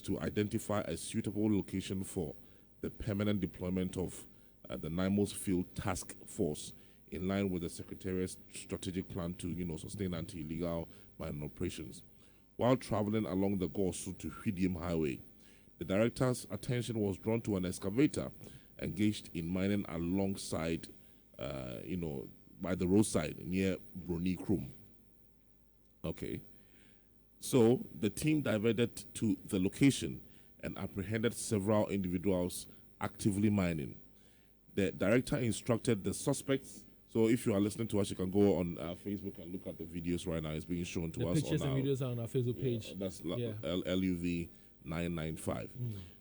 to identify a suitable location for the permanent deployment of the NIMO's Field Task Force in line with the Secretariat's strategic plan to, sustain anti-illegal mining operations. While traveling along the Gosu to Hwidium Highway, the director's attention was drawn to an excavator engaged in mining alongside, by the roadside near Broni Krum. Okay. So the team diverted to the location and apprehended several individuals actively mining. The director instructed the suspects. So if you are listening to us, you can go on Facebook and look at the videos right now. It's being shown to us. The pictures and videos are on our Facebook page. That's LUV 995.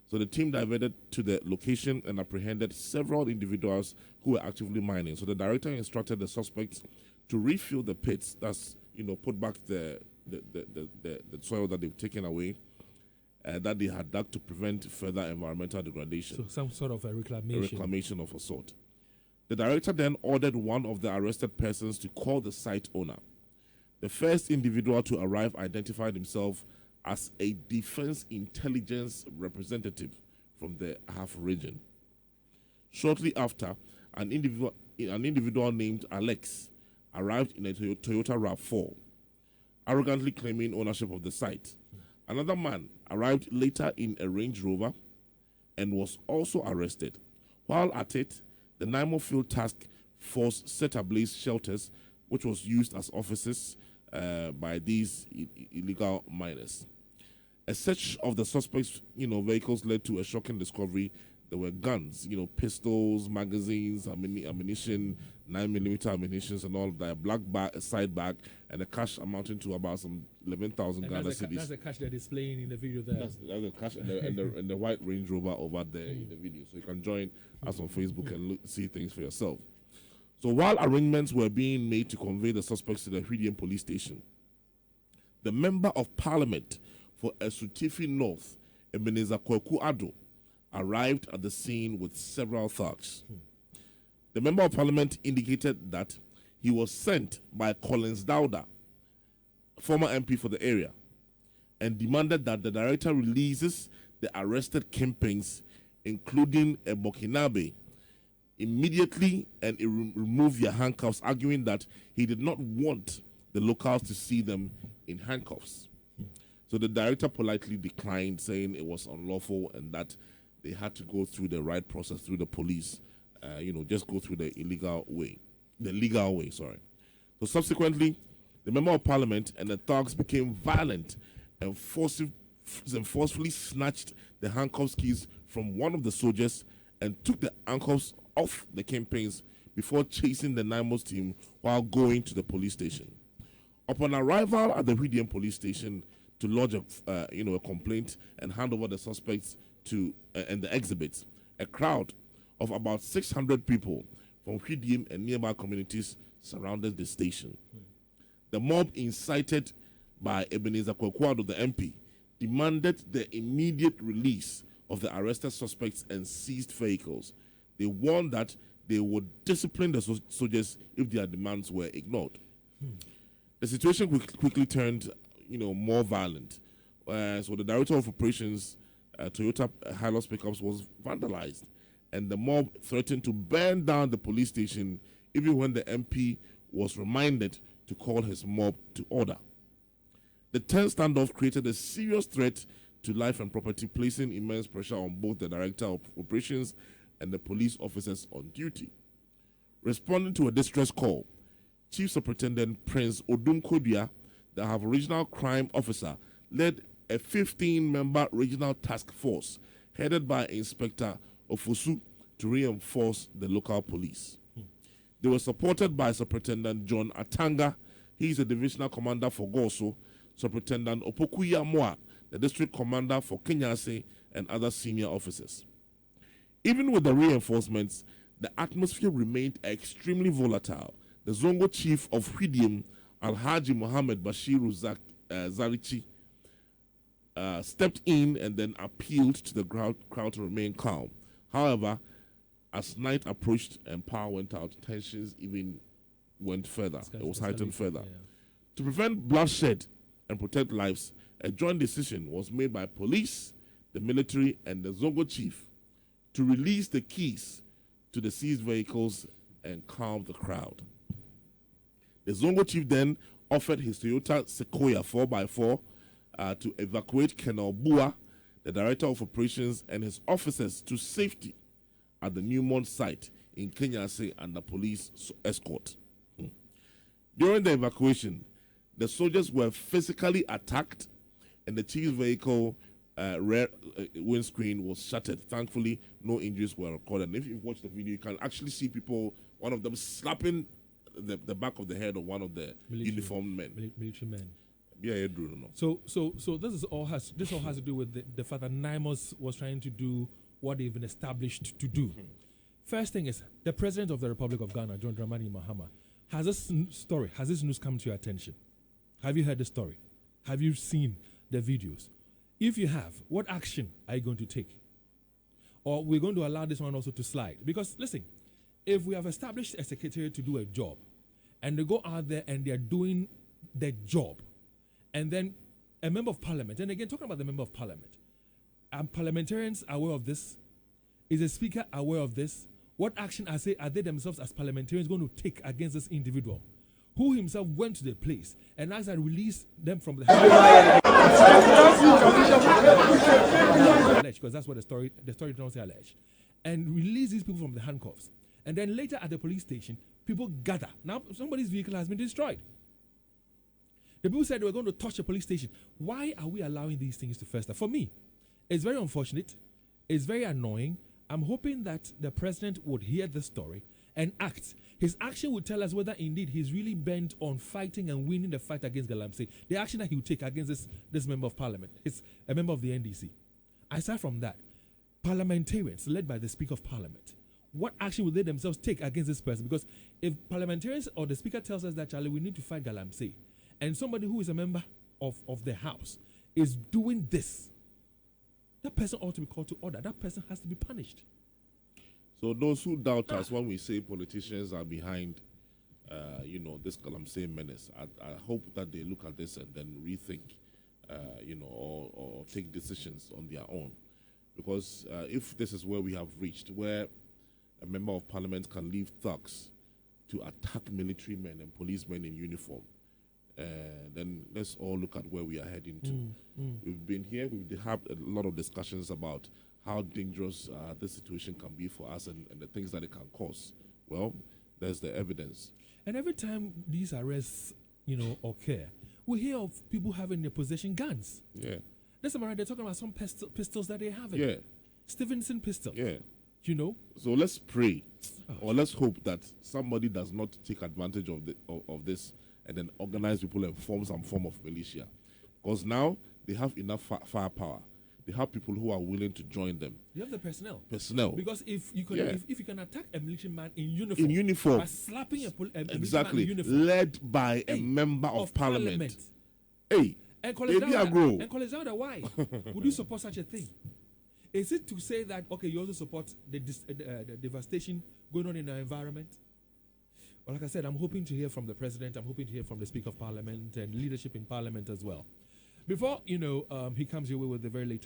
So the team diverted to the location and apprehended several individuals who were actively mining. So the director instructed the suspects to refill the pits. That's put back the soil that they've taken away, that they had dug to prevent further environmental degradation. So some sort of a reclamation. A reclamation of a sort. The director then ordered one of the arrested persons to call the site owner. The first individual to arrive identified himself as a defense intelligence representative from the Ahafo region. Shortly after, an individual named Alex arrived in a Toyota RAV4, arrogantly claiming ownership of the site. Another man arrived later in a Range Rover and was also arrested. While at it, the NIMO Field Task Force set ablaze shelters, which was used as offices by these illegal miners. A search of the suspects' vehicles led to a shocking discovery. There were guns, pistols, magazines, ammunition, 9mm ammunition, and all that. A black bag, a side bag, and a cash amounting to about some 11,000 Ghana cedis. That's the cash they're displaying in the video there. That's the cash and the white Range Rover over there in the video. So you can join us on Facebook and see things for yourself. So while arrangements were being made to convey the suspects to the Hwidium police station, the Member of Parliament for Esutifi North, Ebenezer Kwaku Ado, arrived at the scene with several thugs. The Member of Parliament indicated that he was sent by Collins Dauda, former MP for the area, and demanded that the director releases the arrested kingpins, including a Bokinabe, immediately and remove their handcuffs, arguing that he did not want the locals to see them in handcuffs. So the director politely declined, saying it was unlawful and that they had to go through the right process, through the police, just go through the legal way. So subsequently, the Member of Parliament and the thugs became violent and forcefully snatched the handcuffs keys from one of the soldiers and took the handcuffs off the kingpins before chasing the NIMO's team while going to the police station. Upon arrival at the Hwidium police station to lodge a complaint and hand over the suspects and the exhibits, a crowd of about 600 people from Hwidium and nearby communities surrounded the station. The mob, incited by Ebenezer Kwaku Ado, the MP, demanded the immediate release of the arrested suspects and seized vehicles. They warned that they would discipline the soldiers if their demands were ignored. The situation quickly turned, more violent. So the director of operations, Toyota Hilux pickups, was vandalized, and the mob threatened to burn down the police station even when the MP was reminded to call his mob to order. The tense standoff created a serious threat to life and property, placing immense pressure on both the director of operations and the police officers on duty. Responding to a distress call, Chief Superintendent Prince Odum Kodia, the Ahafo Regional Crime Officer, led a 15-member regional task force headed by Inspector Ofosu to reinforce the local police. They were supported by Superintendent John Atanga. He is the divisional commander for Goso, Superintendent Opokuya Moa, the district commander for Kenyase, and other senior officers. Even with the reinforcements, the atmosphere remained extremely volatile. The Zongo chief of Hwidium, Alhaji Mohammed Bashiru Zarichi, stepped in and then appealed to the crowd to remain calm. However, as night approached and power went out, tensions even went further. It was heightened further. Yeah. To prevent bloodshed and protect lives, a joint decision was made by police, the military, and the Zongo chief to release the keys to the seized vehicles and calm the crowd. The Zongo chief then offered his Toyota Sequoia 4x4 to evacuate Colonel Bua, the director of operations, and his officers to safety at the Newmont site in Kenyase under police escort. During the evacuation, the soldiers were physically attacked and the chief's vehicle rear windscreen was shattered. Thankfully, no injuries were recorded. And if you watch the video, you can actually see people, one of them slapping the back of the head of one of the uniformed men. Military men. Yeah, So this all has to do with the fact that NIMOS was trying to do what they've been established to do. First thing is, the President of the Republic of Ghana, John Dramani Mahama, has this news come to your attention? Have you heard the story? Have you seen the videos? If you have, what action are you going to take? Or we're going to allow this one also to slide? Because listen, if we have established a secretariat to do a job, and they go out there and they're doing the job, and then a member of parliament, and again, talking about the member of parliament, are parliamentarians aware of this? Is the speaker aware of this? What action are they themselves as parliamentarians going to take against this individual who himself went to the place and asked to release them from the because that's what the story don't say allege, and release these people from the handcuffs. And then later at the police station, people gather. Now somebody's vehicle has been destroyed. The people said they were going to touch the police station. Why are we allowing these things to fester? For me, it's very unfortunate. It's very annoying. I'm hoping that the president would hear the story and act. His action would tell us whether indeed he's really bent on fighting and winning the fight against Galamsey. The action that he would take against this member of parliament. It's a member of the NDC. Aside from that, parliamentarians led by the Speaker of Parliament, what action would they themselves take against this person? Because if parliamentarians or the Speaker tells us that, Charlie, we need to fight Galamsey, and somebody who is a member of the House is doing this, that person ought to be called to order. That person has to be punished. So those who doubt us when we say politicians are behind, this Galamsey menace, I hope that they look at this and then rethink, or take decisions on their own. Because if this is where we have reached, where a member of parliament can leave thugs to attack military men and policemen in uniform, then let's all look at where we are heading to. We've been here, we've had a lot of discussions about how dangerous this situation can be for us and the things that it can cause. Well, there's the evidence. And every time these arrests, occur, we hear of people having in their possession guns. Yeah. This time around, they're talking about some pistols that they have. Yeah. Stevenson pistol. Yeah. So let's pray, or let's hope that somebody does not take advantage of this and then organize people and form some form of militia. Because now they have enough firepower. They have people who are willing to join them. You have the personnel. Because if you can attack a military man in uniform by slapping a exactly man in uniform, led by a member of parliament. Hey, and College why would you support such a thing? Is it to say that you also support the devastation going on in our environment? Well, like I said, I'm hoping to hear from the president. I'm hoping to hear from the Speaker of Parliament and leadership in Parliament as well. Before he comes your way with the very latest